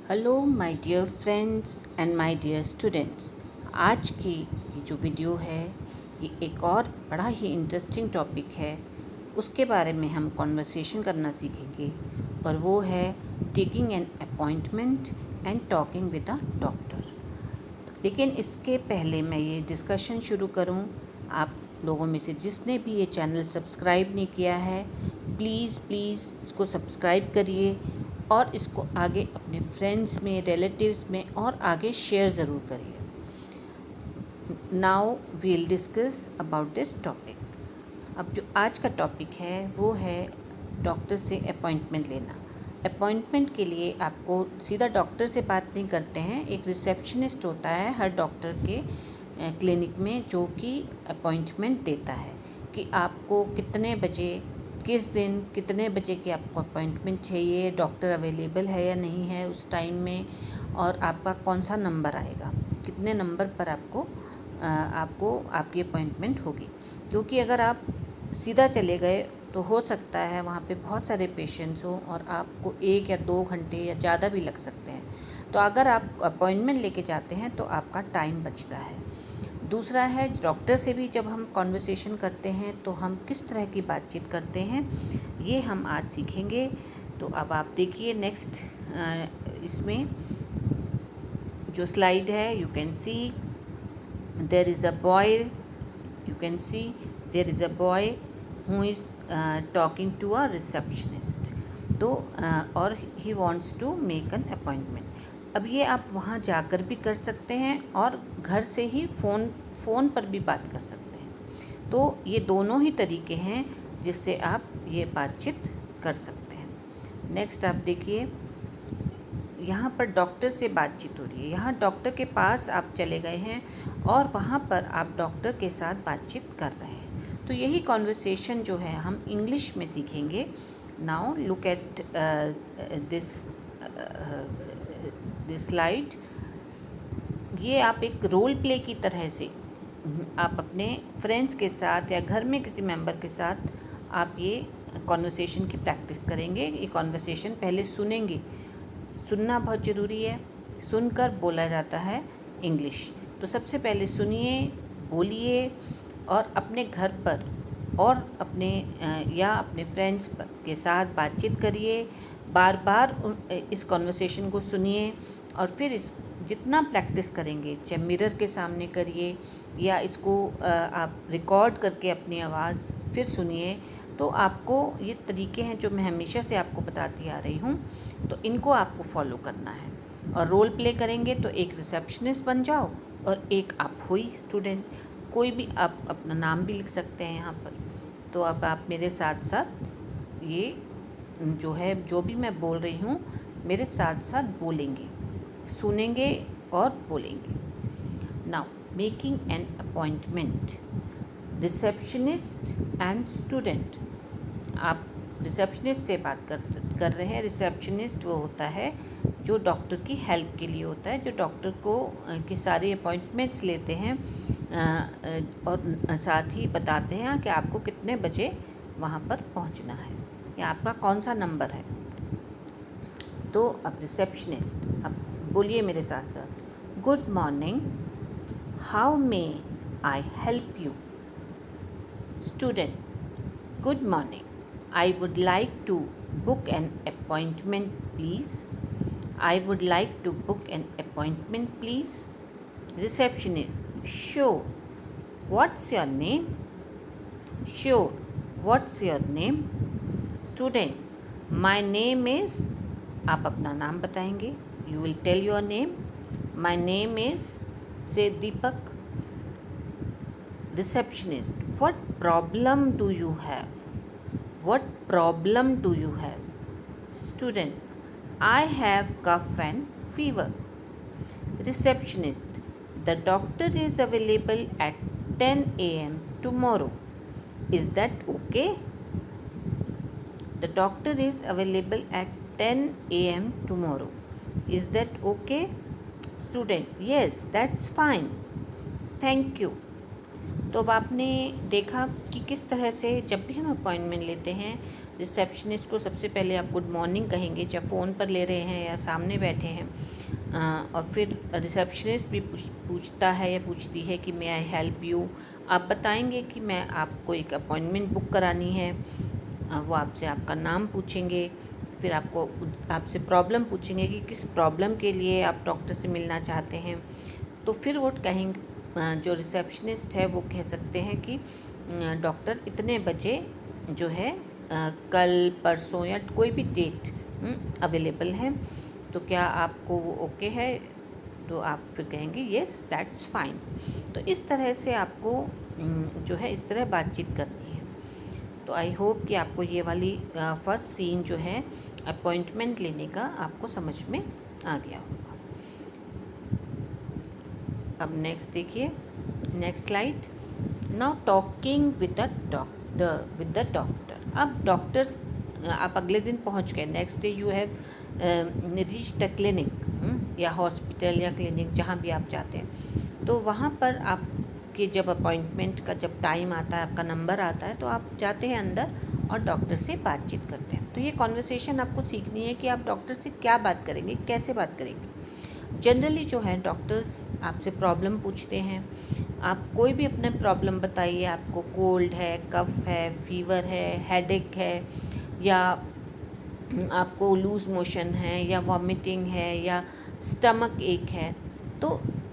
Hello my dear friends and my dear students. आज की ये जो वीडियो है ये एक और बड़ा ही इंटरेस्टिंग टॉपिक है, उसके बारे में हम कॉन्वर्सेशन करना सीखेंगे और वो है taking an appointment and talking with a doctor. लेकिन इसके पहले मैं ये डिस्कशन शुरू करूं, आप लोगों में से जिसने भी ये चैनल सब्सक्राइब नहीं किया है प्लीज़ इसको सब्सक्राइब करिए और इसको आगे अपने फ्रेंड्स में, रिलेटिव्स में और आगे शेयर ज़रूर करिए। Now we'll discuss about this topic. अब जो आज का टॉपिक है वो है डॉक्टर से अपॉइंटमेंट लेना। अपॉइंटमेंट के लिए आपको सीधा डॉक्टर से बात नहीं करते हैं, एक रिसेप्शनिस्ट होता है हर डॉक्टर के क्लिनिक में जो कि अपॉइंटमेंट देता है कि आपको कितने बजे, किस दिन, कितने बजे की आपको अपॉइंटमेंट चाहिए, डॉक्टर अवेलेबल है या नहीं है उस टाइम में, और आपका कौन सा नंबर आएगा, कितने नंबर पर आपको आपकी अपॉइंटमेंट होगी। क्योंकि अगर आप सीधा चले गए तो हो सकता है वहाँ पे बहुत सारे पेशेंट्स हों और आपको 1 या 2 घंटे या ज़्यादा भी लग सकते हैं। तो अगर आप अपॉइंटमेंट लेके जाते हैं तो आपका टाइम बचता है। दूसरा है, डॉक्टर से भी जब हम कॉन्वर्सेशन करते हैं तो हम किस तरह की बातचीत करते हैं, ये हम आज सीखेंगे। तो अब आप देखिए नेक्स्ट, इसमें जो स्लाइड है, you can see there is a boy, you can see there is a boy who is talking to a receptionist. तो और he wants to make an appointment. अब ये आप वहाँ जाकर भी कर सकते हैं और घर से ही फ़ोन पर भी बात कर सकते हैं। तो ये दोनों ही तरीके हैं जिससे आप ये बातचीत कर सकते हैं। नेक्स्ट आप देखिए, यहाँ पर डॉक्टर से बातचीत हो रही है। यहाँ डॉक्टर के पास आप चले गए हैं और वहाँ पर आप डॉक्टर के साथ बातचीत कर रहे हैं। तो यही कॉन्वर्सेशन जो है हम इंग्लिश में सीखेंगे। Now look at this slide. ये आप एक रोल प्ले की तरह से आप अपने फ्रेंड्स के साथ या घर में किसी मेंबर के साथ आप ये कॉन्वर्सेशन की प्रैक्टिस करेंगे। ये कॉन्वर्सेशन पहले सुनेंगे, सुनना बहुत ज़रूरी है, सुनकर बोला जाता है इंग्लिश। तो सबसे पहले सुनिए, बोलिए और अपने घर पर और अपने या अपने फ्रेंड्स के साथ बातचीत करिए। बार बार इस कॉन्वर्सेशन को सुनिए और फिर इस जितना प्रैक्टिस करेंगे, चाहे मिरर के सामने करिए या इसको आप रिकॉर्ड करके अपनी आवाज़ फिर सुनिए। तो आपको ये तरीके हैं जो मैं हमेशा से आपको बताती आ रही हूँ, तो इनको आपको फॉलो करना है। और रोल प्ले करेंगे तो एक रिसेप्शनिस्ट बन जाओ और एक आप हुई स्टूडेंट। कोई भी आप अपना नाम भी लिख सकते हैं यहाँ पर। तो अब आप मेरे साथ साथ ये जो है, जो भी मैं बोल रही हूँ मेरे साथ साथ बोलेंगे, सुनेंगे और बोलेंगे। Now making an appointment, receptionist and student. आप रिसेप्शनिस्ट से बात कर रहे हैं। रिसेप्शनिस्ट वो होता है जो डॉक्टर की हेल्प के लिए होता है, जो डॉक्टर को की सारी अपॉइंटमेंट्स लेते हैं और साथ ही बताते हैं कि आपको कितने बजे वहाँ पर पहुँचना है या आपका कौन सा नंबर है। तो अब रिसेप्शनिस्ट, अब बोलिए मेरे साथ साथ। Good morning, how may I help you? Student, good morning, I would like to book an appointment, please. I would like to book an appointment, please. Receptionist, sure. What's your name? Sure. What's your name? Student, my name is, आप अपना नाम बताएंगे. You will tell your name. My name is, say Deepak. Receptionist, what problem do you have? What problem do you have? Student, I have cough and fever. Receptionist, the doctor is available at 10 a.m. tomorrow. Is that okay? The doctor is available at 10 a.m. tomorrow. Is that okay? Student, yes, that's fine. Thank you. तो अब आपने देखा कि किस तरह से जब भी हम अपॉइंटमेंट लेते हैं रिसेप्शनिस्ट को सबसे पहले आप गुड मॉर्निंग कहेंगे, चाहे फ़ोन पर ले रहे हैं या सामने बैठे हैं। और फिर रिसेप्शनिस्ट भी पूछता है या पूछती है कि मे आई हेल्प यू। आप बताएंगे कि मैं आपको एक अपॉइंटमेंट बुक करानी है। वो आपसे आपका नाम पूछेंगे, फिर आपसे प्रॉब्लम पूछेंगे कि किस प्रॉब्लम के लिए आप डॉक्टर से मिलना चाहते हैं। तो फिर वो कहेंगे, जो रिसेप्शनिस्ट है वो कह सकते हैं कि डॉक्टर इतने बजे जो है कल परसों या कोई भी डेट अवेलेबल है, तो क्या आपको वो ओके है? तो आप फिर कहेंगे येस दैट्स फाइन। तो इस तरह से आपको जो है इस तरह बातचीत करनी है। तो आई होप कि आपको ये वाली फर्स्ट सीन जो है अपॉइंटमेंट लेने का आपको समझ में आ गया होगा। अब नेक्स्ट देखिए, next slide. Now talking with the doctor. अब डॉक्टर्स, आप अगले दिन पहुंच गए, next day you have reach the clinic या हॉस्पिटल या क्लिनिक जहाँ भी आप जाते हैं। तो वहाँ पर आपके जब अपॉइंटमेंट का जब टाइम आता है, आपका नंबर आता है, तो आप जाते हैं अंदर और डॉक्टर से बातचीत करते हैं। तो ये कॉन्वर्सेशन आपको सीखनी है कि आप डॉक्टर से क्या बात करेंगे, कैसे बात करेंगे। जनरली जो है डॉक्टर्स आपसे प्रॉब्लम पूछते हैं। आप कोई भी अपने प्रॉब्लम बताइए, आपको कोल्ड है, कफ है, फीवर है, हेडेक है, या आपको लूज़ मोशन है, या वॉमिटिंग है, या स्टमक एक है। तो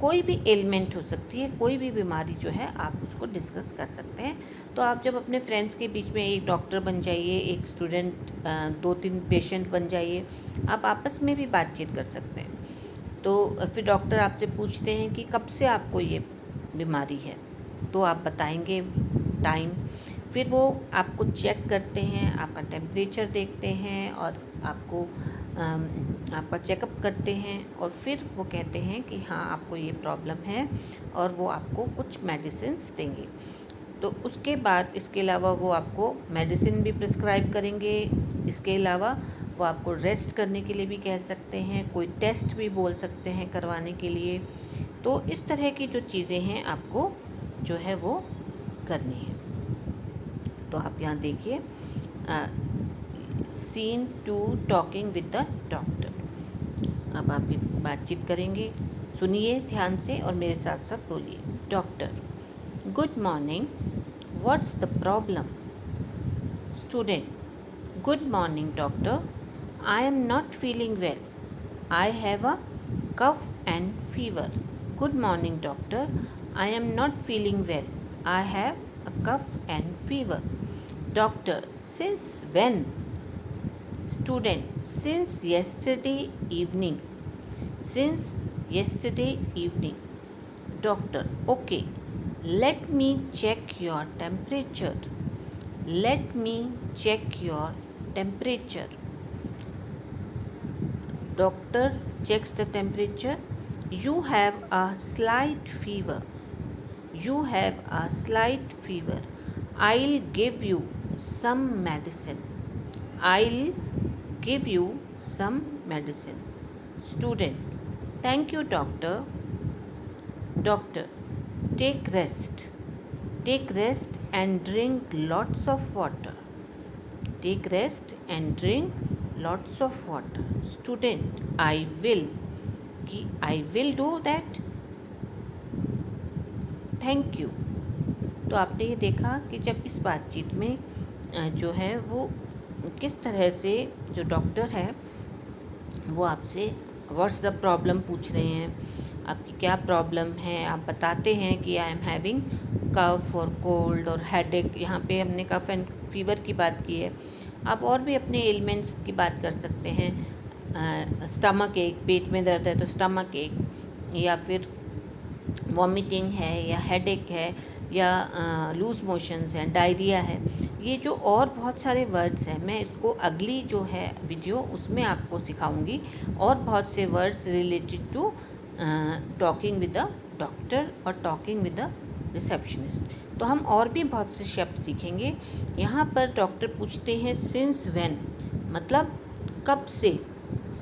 कोई भी एलिमेंट हो सकती है, कोई भी बीमारी जो है आप उसको डिस्कस कर सकते हैं। तो आप जब अपने फ्रेंड्स के बीच में एक डॉक्टर बन जाइए, एक स्टूडेंट, 2-3 पेशेंट बन जाइए, आप आपस में भी बातचीत कर सकते हैं। तो फिर डॉक्टर आपसे पूछते हैं कि कब से आपको ये बीमारी है, तो आप बताएंगे टाइम। फिर वो आपको चेक करते हैं, आपका टेम्परेचर देखते हैं और आपका चेकअप करते हैं, और फिर वो कहते हैं कि हाँ आपको ये प्रॉब्लम है, और वो आपको कुछ मेडिसिन्स देंगे। तो उसके बाद इसके अलावा वो आपको मेडिसिन भी प्रिस्क्राइब करेंगे। इसके अलावा वो आपको रेस्ट करने के लिए भी कह सकते हैं, कोई टेस्ट भी बोल सकते हैं करवाने के लिए। तो इस तरह की जो चीज़ें हैं आपको जो है वो करनी है। तो आप यहाँ देखिए, scene 2 talking with the doctor. अब आप बातचीत करेंगे, सुनिए ध्यान से और मेरे साथ साथ बोलिए। Doctor: good morning, what's the problem? Student: good morning doctor, I am not feeling well, I have a cough and fever. Good morning doctor, I am not feeling well, I have a cough and fever. Doctor: since when? Student: since yesterday evening. Since yesterday evening. Doctor: okay, let me check your temperature. Let me check your temperature. Doctor checks the temperature. You have a slight fever. You have a slight fever. I'll give you some medicine. I'll give you some medicine. Student: thank you doctor. Doctor: take rest. Take rest and drink lots of water. Take rest and drink lots of water. Student: I will do that. Thank you. तो आपने ये देखा कि जब इस बातचीत में जो है वो किस तरह से जो डॉक्टर है वो आपसे व्हाट्स द प्रॉब्लम पूछ रहे हैं, आपकी क्या प्रॉब्लम है। आप बताते हैं कि आई एम हैविंग कफ और कोल्ड और हेडेक। यहाँ पे हमने कफ एंड फीवर की बात की है। आप और भी अपने एलिमेंट्स की बात कर सकते हैं। स्टमक एक, पेट में दर्द है तो स्टमक एक, या फिर वॉमिटिंग है, या हेडेक है, या लूज़ मोशंस हैं, डायरिया है। ये जो और बहुत सारे वर्ड्स हैं, मैं इसको अगली जो है वीडियो उसमें आपको सिखाऊंगी, और बहुत से words related to talking with the doctor और टॉकिंग विद द रिसेप्शनिस्ट। तो हम और भी बहुत से शब्द सीखेंगे। यहाँ पर डॉक्टर पूछते हैं सिंस व्हेन, मतलब कब से।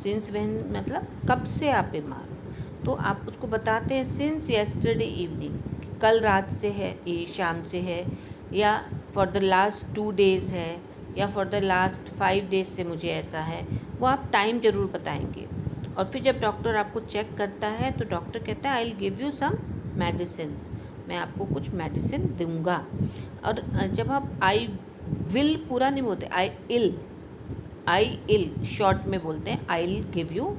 सिंस व्हेन मतलब कब से आप बीमार हो, तो आप उसको बताते हैं सिंस येस्टरडे इवनिंग, कल रात से है, ये शाम से है, या फॉर द लास्ट 2 days है, या फॉर द लास्ट 5 डेज से मुझे ऐसा है, वो आप टाइम ज़रूर बताएंगे। और फिर जब डॉक्टर आपको चेक करता है तो डॉक्टर कहता है I will give you some medicines, मैं आपको कुछ मेडिसिन दूंगा। और जब आप आई विल पूरा नहीं बोलते, आई इल शॉर्ट में बोलते हैं, आई will give you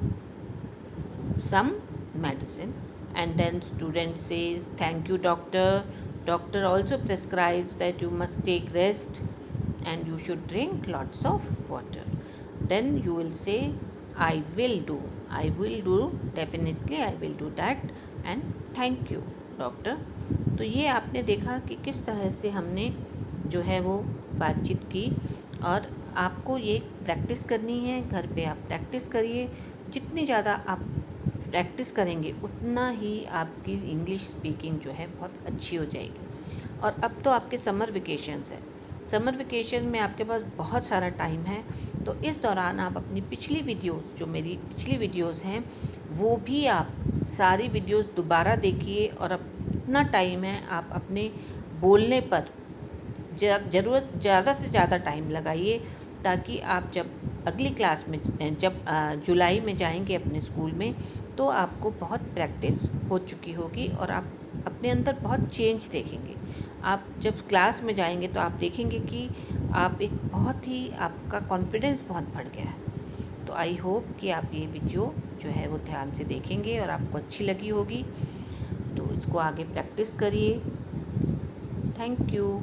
some medicine, and then student says thank you doctor. Doctor also prescribes that you must take rest and you should drink lots of water. Then you will say I will do, definitely I will do that, and thank you doctor. तो ये आपने देखा कि किस तरह से हमने जो है वो बातचीत की, और आपको ये प्रैक्टिस करनी है। घर पे आप प्रैक्टिस करिए, जितनी ज़्यादा आप प्रैक्टिस करेंगे उतना ही आपकी इंग्लिश स्पीकिंग जो है बहुत अच्छी हो जाएगी। और अब तो आपके समर वेकेशंस है, समर वेकेशन में आपके पास बहुत सारा टाइम है, तो इस दौरान आप अपनी पिछली वीडियोस, जो मेरी पिछली वीडियोस हैं, वो भी आप सारी वीडियोस दोबारा देखिए। और अब इतना टाइम है, आप अपने बोलने पर ज़रूरत ज़्यादा से ज़्यादा टाइम लगाइए, ताकि आप जब अगली क्लास में, जब जुलाई में जाएंगे अपने स्कूल में, तो आपको बहुत प्रैक्टिस हो चुकी होगी और आप अपने अंदर बहुत चेंज देखेंगे। आप जब क्लास में जाएंगे तो आप देखेंगे कि आप एक बहुत ही, आपका कॉन्फिडेंस बहुत बढ़ गया है। तो आई होप कि आप ये वीडियो जो है वो ध्यान से देखेंगे और आपको अच्छी लगी होगी। तो इसको आगे प्रैक्टिस करिए। Thank you.